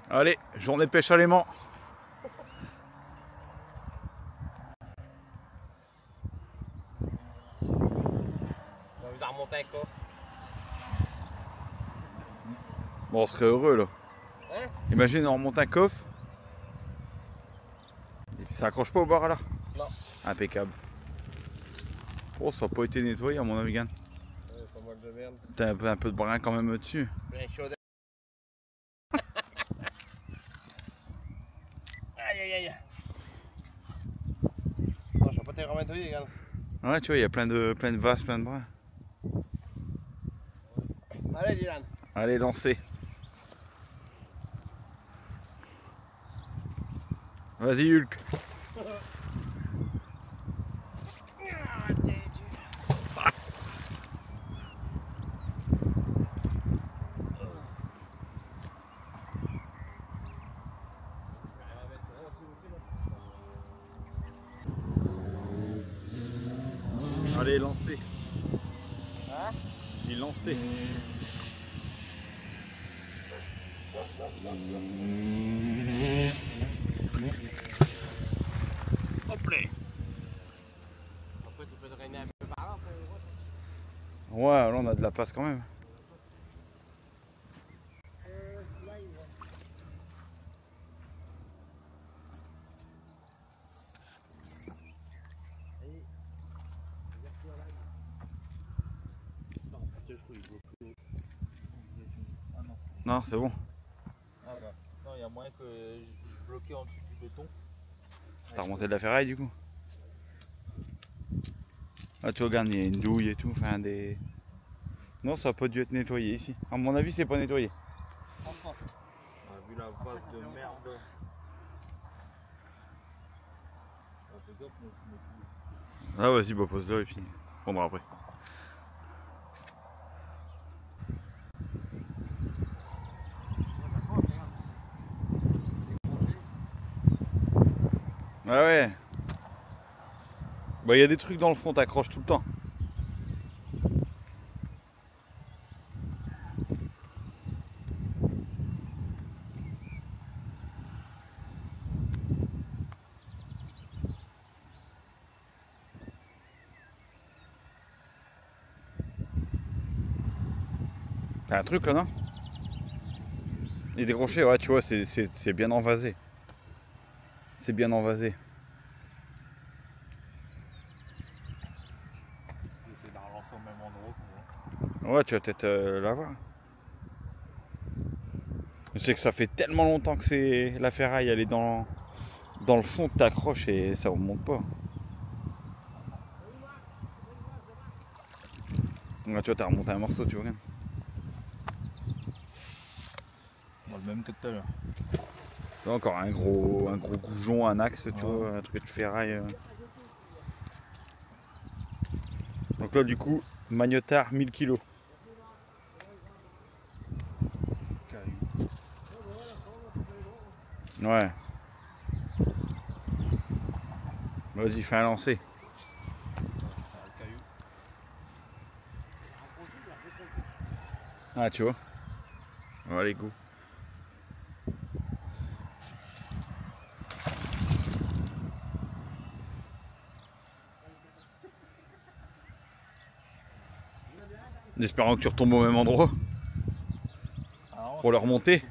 Allez, journée de pêche à l'aimant. J'ai envie de remonter un coffre. Bon, on serait heureux là. Hein? Imagine on remonte un coffre. Et puis ça accroche pas au bord là. Non. Impeccable. Oh, ça n'a pas été nettoyé à mon avis, Gann. Pas mal de merde. T'as un peu de brin quand même dessus. J'ai un chaud. Aïe aïe aïe. Non, je vais pas te remettre oui, regarde. Ouais, tu vois, il y a plein de vases, plein de brins. Allez, Dylan. Allez, lancez. Vas-y, Hulk. Allez, lancez. Hein? Il lancez. Hop là. Après, tu peux drainer un peu par là. Ouais, là on a de la passe quand même. Non, c'est bon. Ah bah, non, il y a moyen que je bloquais en dessous du béton. T'as remonté de la ferraille du coup? Ah, tu regardes, il y a une douille et tout, enfin des... Non, ça a pas dû être nettoyé ici. À mon avis, c'est pas nettoyé. Encore. Ah, vu la vase de merde. Ah, fais gaffe, moi, je me fous. Ah, vas-y, bah pose-le et puis on prendra après. Ah ouais. Bah, il y a des trucs dans le fond, t'accroches tout le temps. T'as un truc là, non? Les décrochés, ouais, tu vois, c'est bien envasé. C'est bien envasé. J'essaie de relancer au même endroit. Ouais, tu vas peut-être l'avoir. Je sais que ça fait tellement longtemps que c'est la ferraille, elle est dans le fond, t'accroches et ça remonte pas. Là, tu vois, t'as remonté un morceau, tu vois. Bon, le même que tout à l'heure. Tu vois, encore un gros goujon, un axe, tu vois, un truc de ferraille. Donc là, du coup, Magnetar 1000 kg. Ouais. Vas-y, fais un lancer. Ah, tu vois. Allez, go. En espérant que tu retombes au même endroit pour le remonter.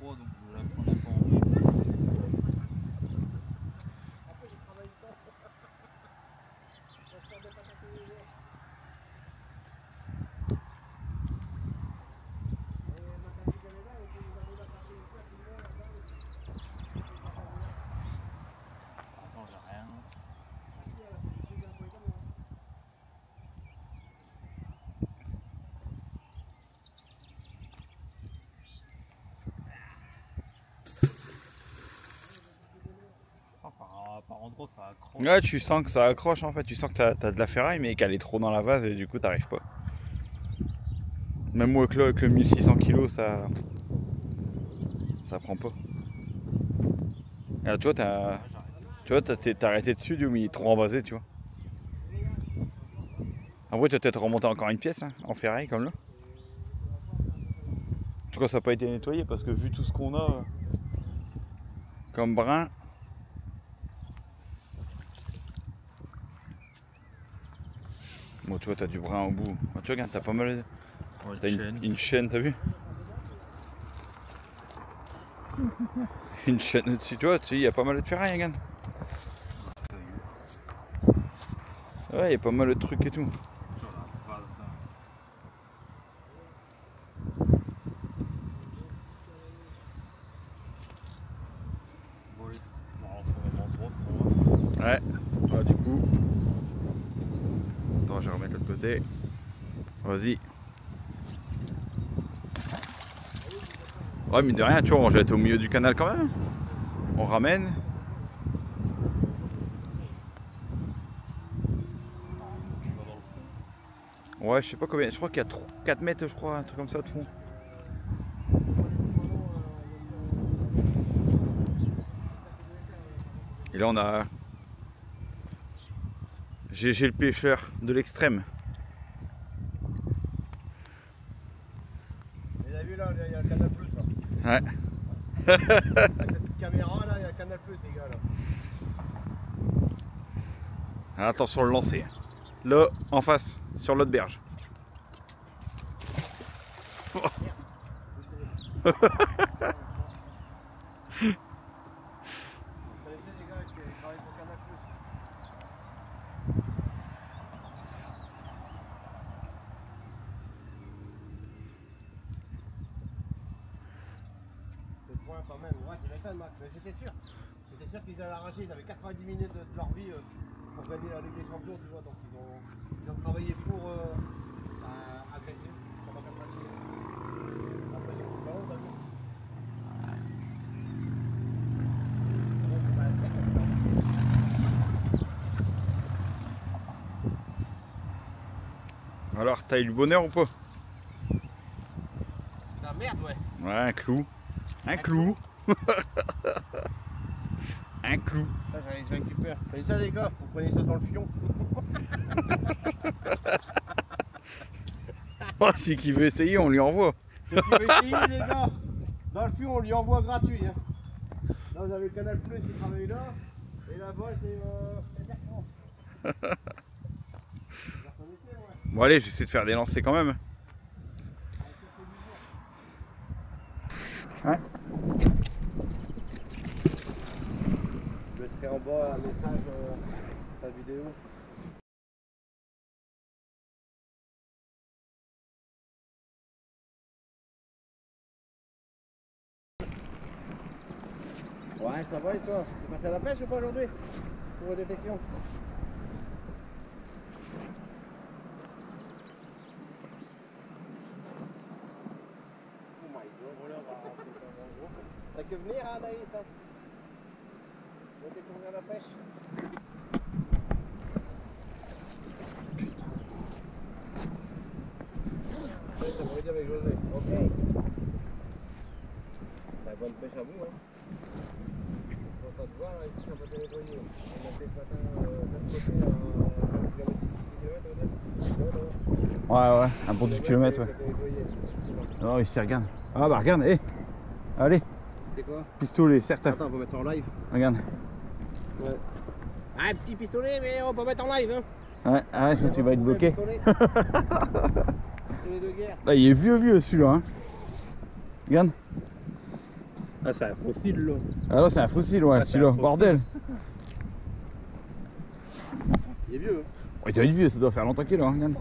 Par endroit, ça accroche. Ouais, tu sens que ça accroche en fait. Tu sens que t'as de la ferraille, mais qu'elle est trop dans la vase et du coup, t'arrives pas. Même moi, avec le 1600 kg, ça prend pas. Et là, tu vois, t'as arrêté dessus, mais il est trop envasé, tu vois. Après, tu vas peut-être remonter encore une pièce hein, en ferraille comme là. En tout cas, ça n'a pas été nettoyé parce que vu tout ce qu'on a. Comme brin. Bon, tu vois, t'as du brin au bout. Oh, tu regardes, t'as pas mal. Ouais, T'as une chaîne, t'as vu? Une chaîne au-dessus, tu vois, il y a pas mal de ferraille, regarde. Ouais, il y a pas mal de trucs et tout. Ouais, bah, du coup. Attends, je vais remettre de l'autre côté. Vas-y. Ouais, mine de rien, tu vois, on jette au milieu du canal quand même. On ramène. Ouais, je sais pas combien, je crois qu'il y a 4 mètres, je crois, un truc comme ça de fond. Et là, on a GG le pêcheur de l'extrême. Vous avez vu là, il y a le Canal Plus là. Ouais. Avec cette petite caméra là, il y a le Canal Plus les gars là. Attention le lancer. Là, en face, sur l'autre berge. Vous connaissez les gars qui travaillent pour Canal Plus? C'est point quand même, ouais, tu m'étonnes Max, mais j'étais sûr. J'étais sûr qu'ils allaient arracher, ils avaient 90 minutes de leur vie pour gagner la Ligue des Champions, tu vois, donc ils ont travaillé pour agresser. Ça va faire mal. Après, c'est pas honte, t'as vu? Alors, t'as eu le bonheur ou pas? C'est de la merde, ouais. Ouais, un clou. Un clou. Un clou. Ça, je récupère. Vous voyez ça les gars, vous prenez ça dans le fion. Oh, si qui veut essayer, on lui envoie. Ceux qui veulent essayer les gars, dans le fion on lui envoie gratuit. Hein. Là vous avez le Canal Plus qui travaille là, et là-bas c'est Bertrand. Bon allez, j'essaie de faire des lancers quand même. Ouais. Je mettrai en bas un message ta vidéo. Ouais, ça va et toi? Tu passé à la pêche ou pas aujourd'hui? Pour vos détections? Oh my god, t'as que venir hein Naïs hein? On va découvrir la pêche. Ouais, ça m'aurait dit avec José. Ok. Bah, bonne pêche à vous hein. On va te voir là, ici on va te nettoyer. On a fait ce matin de l'autre côté à 1 km. Ouais, ouais, un bon 10 km, ouais. Oh, ici, regarde. Ah, bah, regarde, hé. Allez, C'est quoi? pistolet, certes. Attends, on va mettre ça en live. Regarde. Ouais. Ah, un petit pistolet, mais on peut mettre en live, hein. Ouais, ah, sinon tu vas être bloqué. Pistolet de guerre. Là, il est vieux celui-là, hein. Regarde. Ah, c'est un fossile, là. Ah, là, c'est un fossile, ouais, Ah, c'est celui-là. un fossile. Bordel. Il est vieux, hein. Oh, il doit être vieux, ça doit faire longtemps qu'il est là, hein, regarde.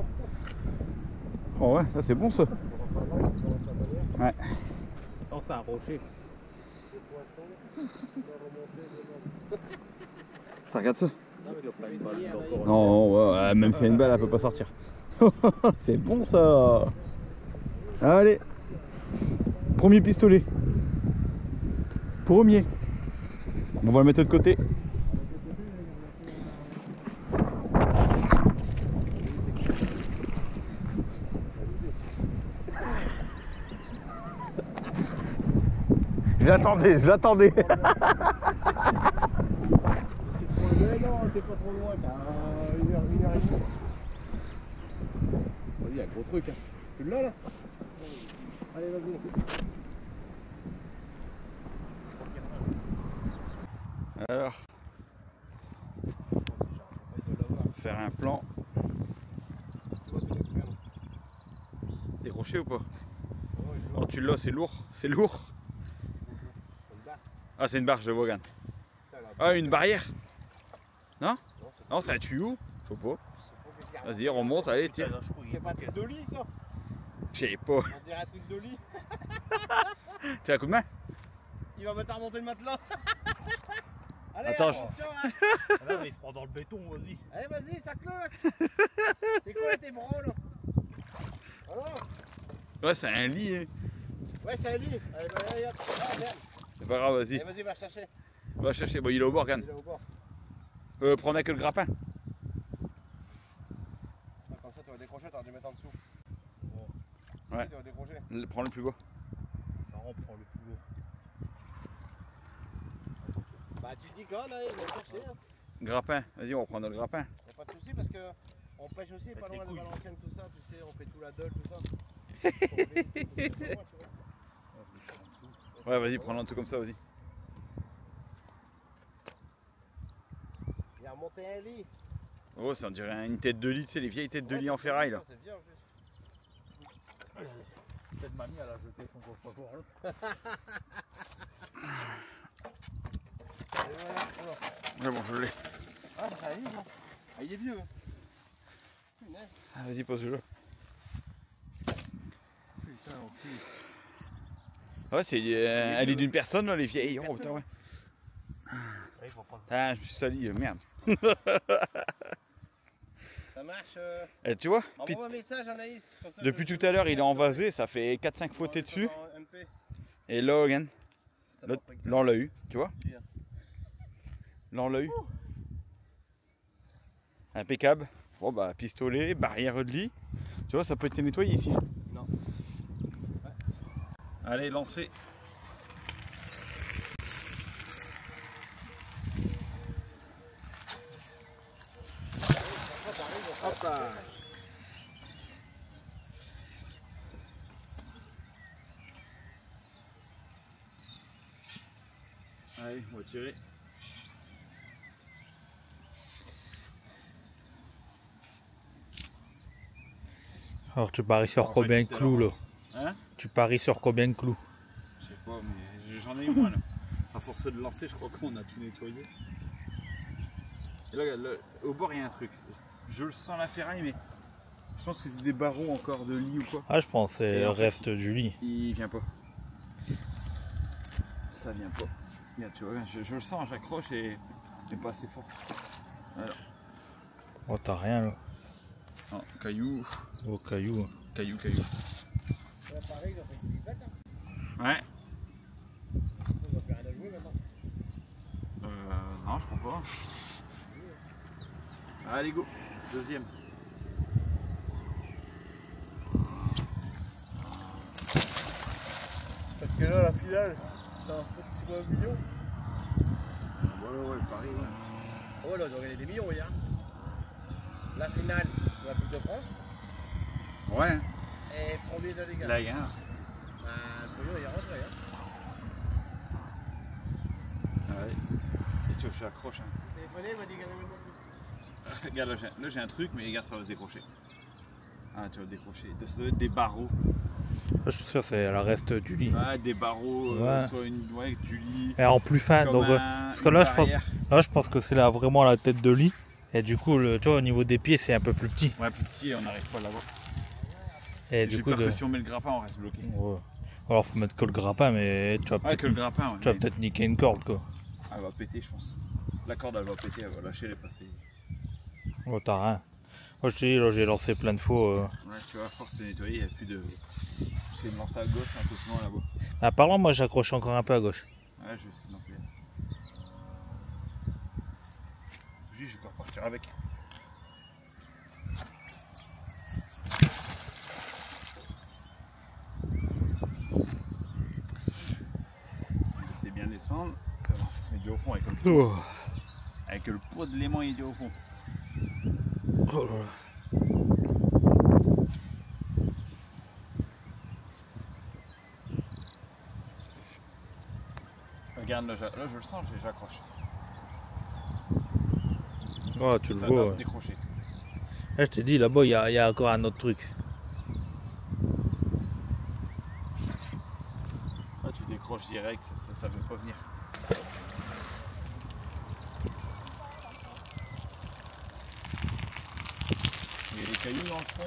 Oh, ouais, ça, c'est bon, ça. Ouais. Non, c'est un rocher. Tu regardes ça? Non, Non, ouais, même si y a une balle, elle peut pas sortir. C'est bon, ça. Allez. Premier pistolet. Premier. On va le mettre de côté. J'attendais. Mais non, c'est pas trop loin, t'as 1 heure et demie. Vas-y, un gros truc, hein. Tu l'as là? Allez, vas-y. Alors, faire un plan. Décroché ou pas? Oh, tu l'as, c'est lourd. C'est lourd. Ah, c'est une barre, je le vois, regarde. Ah, une barrière? Non? Non, c'est un tuyau. Je sais pas. Vas-y, remonte, allez, tiens. C'est pas un truc de lit ça? Je sais pas. On dirait un truc de lit. Tu as un coup de main? Il va me faire remonter le matelas. Allez, Attends, attention, hein. Ah non, mais il se prend dans le béton, vas-y. Allez, vas-y, ça cloque. C'est quoi tes branles? Alors? Ouais, c'est un lit. Hein. Ouais, c'est un lit. Allez, allez, hop. Ah, merde. C'est pas grave, vas-y. Allez, vas-y, va chercher. Va chercher. Bon, il est au bord, regarde. Il est au bord. Prends que le grappin. Ah, comme ça, tu vas décrocher, tu vas dû mettre en dessous. Ouais. Tu vas décrocher. Prends le plus beau. Non, on prend le plus lourd. Bah, tu dis quand là, il va chercher. Hein. Grappin. Vas-y, on va prendre le grappin. Y'a pas de soucis parce que on pêche aussi pas les loin de couilles. Valenciennes, tout ça, tu sais, on fait tout la dolle, tout ça. Ouais, vas-y, prends un tout comme ça, vas-y. Il a remonté un lit. Oh, ça on dirait une tête de lit, tu sais, les vieilles têtes de lit en ferraille là. C'est bien en plus. Peut-être mamie, elle a jeté son coffre-fort là. Et voilà, voilà. Ouais, bon, je l'ai. Ah, ça arrive, hein. Ah, il est vieux. Punaise. Ah, vas-y, pose-le. Putain, on pue. Ouais, c'est elle est d'une personne là, les vieilles. Oh putain, ouais. Ouais, il va pas Putain, je me suis sali, merde. Ça marche. Tu vois, Envoie un message, Anaïs. Comme ça, depuis je- tout à l'heure, il est envasé, ça fait 4-5 fois t'es dessus. En MP. Et là, regarde, Ça là, va pas là, on l'a eu, tu vois. Bien. Là, on l'a eu. Impeccable. Bon, bah, pistolet, barrière de lit. Tu vois, ça peut être nettoyé ici. Non. Allez, lancez. Hop là. Allez, on va tirer. Alors tu paries sur En combien fait, de tout à clous là? Hein? Tu paries sur combien de clous? Je sais pas, mais j'en ai eu moins là. À force de lancer, je crois qu'on a tout nettoyé. Et là, regarde, là, au bord, il y a un truc. Je le sens la ferraille, mais je pense que c'est des barreaux encore de lit ou quoi. Ah je pense que c'est Et le en fait, reste du lit. Il vient pas. Ça vient pas. Regarde, tu vois, je le sens, j'accroche et pas assez fort. Alors, Oh t'as rien là. non, caillou, Oh caillou. caillou. Ouais, pareil, ils ont fait une petite bête, hein. Ouais. Ils ont plus rien à jouer maintenant. Non, je crois pas. Allez, go. Deuxième. Parce que là, la finale, c'est un petit 1 million. Ouais, pareil, ouais. Oh là, ils ont gagné des millions hier. La finale de la Coupe de France Ouais, et premier de la Ligue 1. là, il y a un. Bah, le pognon, il est rentré. Hein. Ouais. Et tu vois, j'accroche. Hein. Téléphoné, il m'a dit gagner même plus. Regarde, là j'ai un truc, mais les gars, ça va se décrocher. Ah, tu vas décrocher. Ça doit être des barreaux. Je suis sûr que c'est le reste du lit. Ah, des barreaux, Ouais. soit ouais, du lit. Et en plus fin, Comme donc parce que là je pense que c'est là vraiment la tête de lit. Et du coup tu vois au niveau des pieds c'est un peu plus petit. Ouais, petit, on n'arrive pas à l'avoir. Et J'ai du coup peur que si on met le grappin, on reste bloqué. ouais. Alors faut mettre que le grappin mais tu vas Ouais, que le grappin, ouais. tu vas peut-être niquer une corde quoi. Ah, elle va péter, je pense. La corde, elle va péter, elle va lâcher, elle est passée. Oh t'as rien. Moi je te dis là j'ai lancé plein de fois. Ouais, tu vois, à force de nettoyer, il n'y a plus de. J'essaie de lancer à gauche, un peu plus loin là-bas. Apparemment moi j'accroche encore un peu à gauche. Ouais, je vais essayer de lancer. Je vais encore partir avec. C'est bien descendre. Il est déjà au fond avec le, Oh. avec le poids de l'aimant, il est déjà au fond. Oh là là. Regarde, là je le sens, j'accroche. Ouais, tu le ça vois. va Ouais. décrocher. Là, je t'ai dit, là-bas, il y a encore un autre truc. Là, tu décroches direct, ça veut pas venir. Il y a des cailloux dans le fond,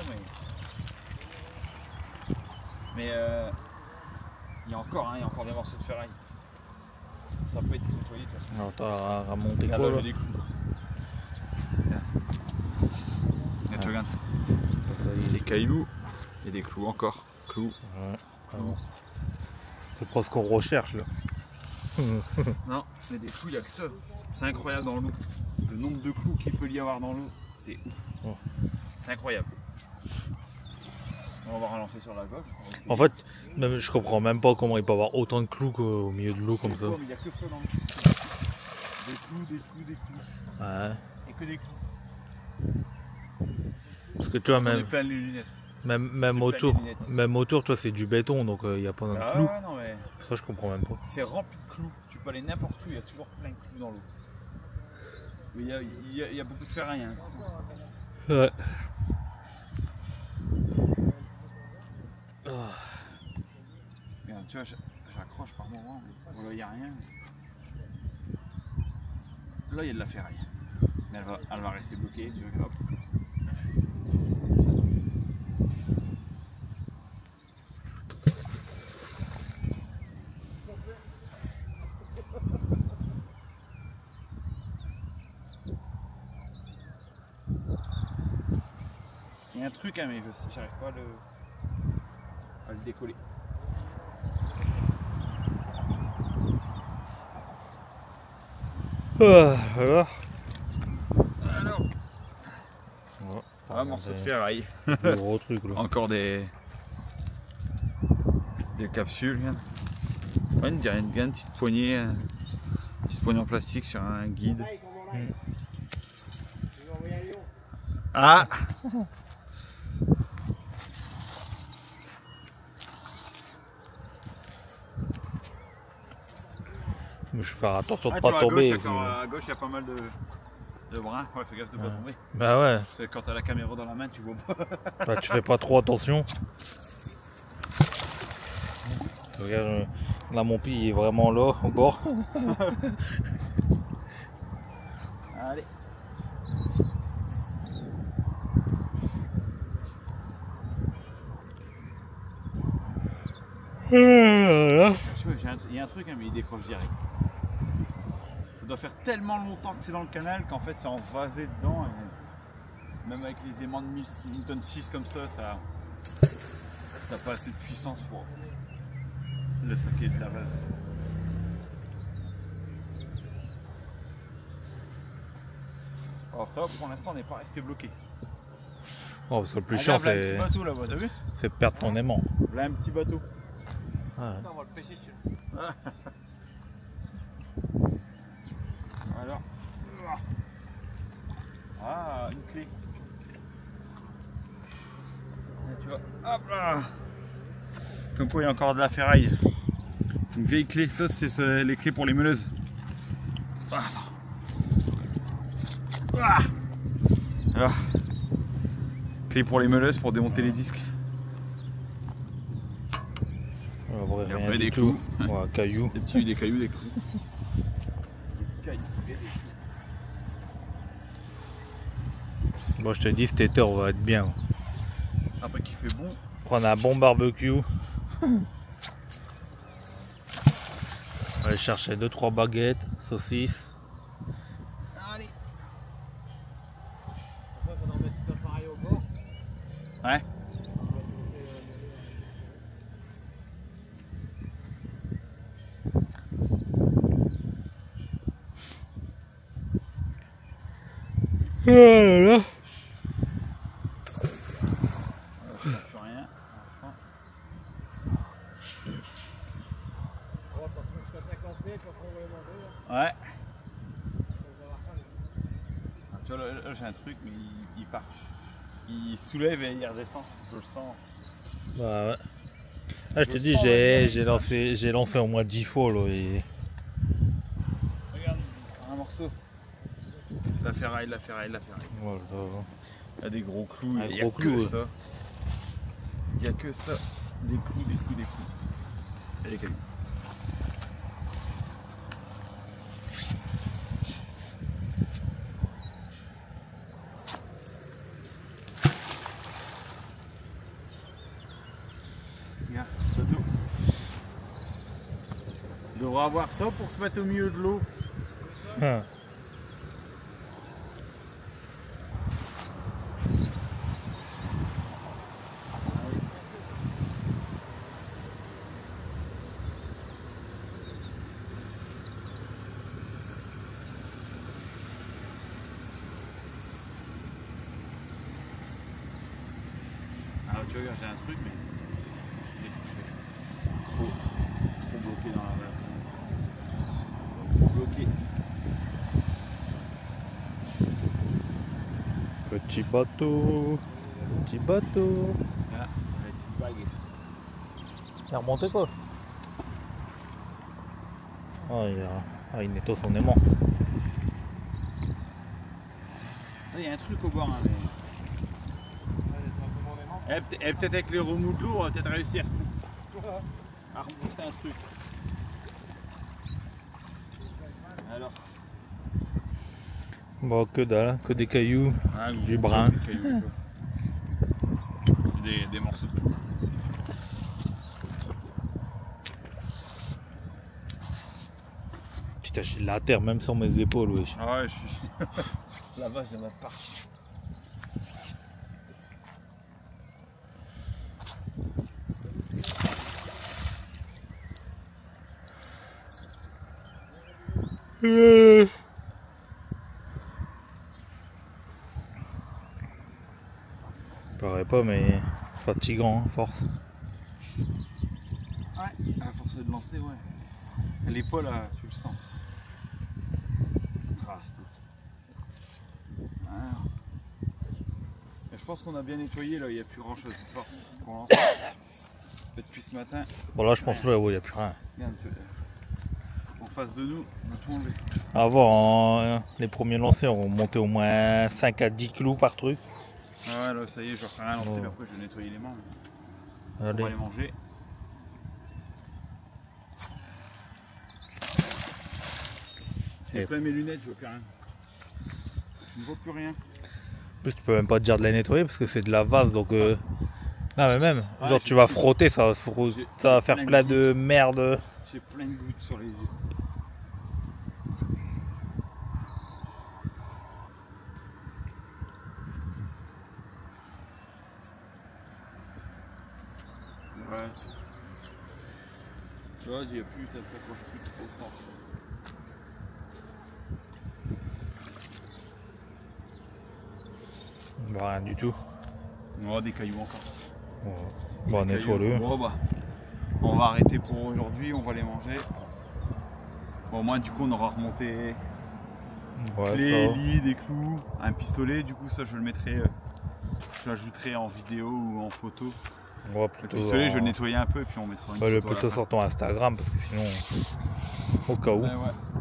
mais il y a encore des morceaux de ferraille. Ça n'a pas été nettoyé de toute façon. Alors, t'as remonté Regarde, quoi, là, là? j'ai des clous. Regarde, tu regardes. Des cailloux et des clous encore. Clous. Ouais. Ah bon. C'est pas ce qu'on recherche, là. Non, mais des clous, il n'y a que ça. C'est incroyable dans l'eau. Le nombre de clous qu'il peut y avoir dans l'eau, c'est ouf. Oh. C'est incroyable. On va relancer sur la gauche. En fait, même, je comprends même pas comment il peut y avoir autant de clous au milieu de l'eau comme ça. Il n'y a que ça dans l'eau. Des clous, des clous, des clous. Ouais. Et que des clous. Parce que tu vois, On est même, plein de lunettes. même autour, tu vois, c'est du béton, donc il n'y a pas de Ah clous. ouais, non, mais Ça, je comprends même pas. c'est rempli de clous. Tu peux aller n'importe où, il y a toujours plein de clous dans l'eau. Mais il y a beaucoup de ferraille. Hein. Ouais. Regarde, tu vois, j'accroche par moment, mais là, il n'y a rien. Là, il y a de la ferraille. Mais elle va rester bloquée, tu vois, hop. Il y a un truc, hein, mais j'arrive pas à le décoller. Voilà. Alors, Ouais. un morceau de ferraille. Le gros truc, là. Encore des capsules. Ouais, une petite poignée. Une petite poignée en plastique sur un guide. Ah! Mais je vais faire attention de Ah, pas tu vois, tomber. à gauche, il y a pas mal de brins. Ouais, fais gaffe de pas Ouais. tomber. Bah ouais, Parce que quand t'as la caméra dans la main, tu vois pas. bah, tu fais pas trop attention. Regarde, là mon pied il est vraiment là, au bord. Allez. Voilà. Tu vois, il y a un truc, hein, mais il décroche direct. Ça doit faire tellement longtemps que c'est dans le canal qu'en fait c'est envasé dedans. Et même avec les aimants de 1 tonne 6 comme ça, ça n'a pas assez de puissance pour le saquer de la base. Alors ça, pour l'instant, on n'est pas resté bloqué. Oh, parce que le plus chiant Regarde, là, un c'est petit bateau là-bas, t'as vu? perdre ton aimant. Là, un petit bateau. Ouais. On va le pêcher sur le Alors. Ah, une clé. Là, tu vois, hop là. Comme quoi il y a encore de la ferraille. Une vieille clé, ça c'est les clés pour les meuleuses. Ah, ah. Alors, clé pour les meuleuses pour démonter les disques. Ouais, Et rien après du des tout. clous. Ouais, cailloux. Des cailloux, des clous. Des cailloux et des clous. Moi je te dis cet été on va être bien. Après qu'il fait bon. Prendre un bon barbecue. On va aller chercher 2-3 baguettes, saucisses. Allez. Après, il faudra mettre tout l'appareil au bord. Ouais. Voilà. Plus rien. Quand on 50 mètres, quand on va manger, Ouais. on va avoir faim. Ah, tu vois, là j'ai un truc, mais il part. Il soulève et il redescend. Je le sens. Bah ouais. Ah, je te Je dis, sens j'ai lancé au moins 10 fois là, et Regarde, un morceau. La ferraille, la ferraille, la ferraille. Voilà. Il y a des gros clous, Un il y a gros que clou, ça. Il n'y a que ça. Des clous, des clous, des clous. Et les cailloux. Regarde, bateau. On devrait avoir ça pour se mettre au milieu de l'eau. Ah. Ah, tu vois, j'ai un truc, mais il est touché. Trop bloqué dans la vase. Trop bloqué. Petit bateau. Petit bateau. Là, la petite vague. Il est remonté quoi? Il nettoie son aimant. Il y a un truc au bord, hein, mais... peut-être avec les remous de l'eau, on va peut-être réussir à remonter un truc. Alors, Bon, que dalle, que des cailloux. ah, Du brun. des cailloux, quoi. Des morceaux de clous. Putain, j'ai de la terre même sur mes épaules, wesh. Ah ouais, je suis... La vase, il y en a partout. Paraît pas, mais fatigant, hein, force. Ouais, à force de lancer, ouais. L'épaule, là, tu le sens. Ah, alors. Je pense qu'on a bien nettoyé, là, il n'y a plus grand chose de force pour lancer. Depuis ce matin, Bon, là, je pense là, il n'y a plus rien. regarde, en face de nous, on a tout enlevé. Avant, les premiers lancers ont monté au moins 5 à 10 clous par truc. Ah ouais, là, ça y est, je refais rien lancer, Oh. mais après, je vais nettoyer les mains. On va Allez. les manger. J'ai Et- plein mes lunettes, je vois plus rien. Je ne vois plus rien. En plus, tu peux même pas te dire de la nettoyer parce que c'est de la vase, donc... Non, mais même, Ouais, genre, j'ai- tu vas frotter, ça va faire plein plein de de merde. J'ai plein de gouttes sur les yeux. Ouais, tu vois, il n'y a plus, t'accroches plus trop fort. Bah, rien du tout. Oh, des cailloux encore. Bon, nettoie-le. Bon, bah, on va arrêter pour aujourd'hui, on va les manger. Bon, au moins, du coup, on aura remonté Ouais, clés, ça va. lits, des clous, un pistolet. Du coup, ça, je le mettrai, je l'ajouterai en vidéo ou en photo. Ouais, Le plutôt pistolet, je vais le en- nettoyer un peu et puis on mettra une Ouais, le photo à la plutôt fin. sur ton Instagram parce que sinon, au cas où. Ouais, ouais.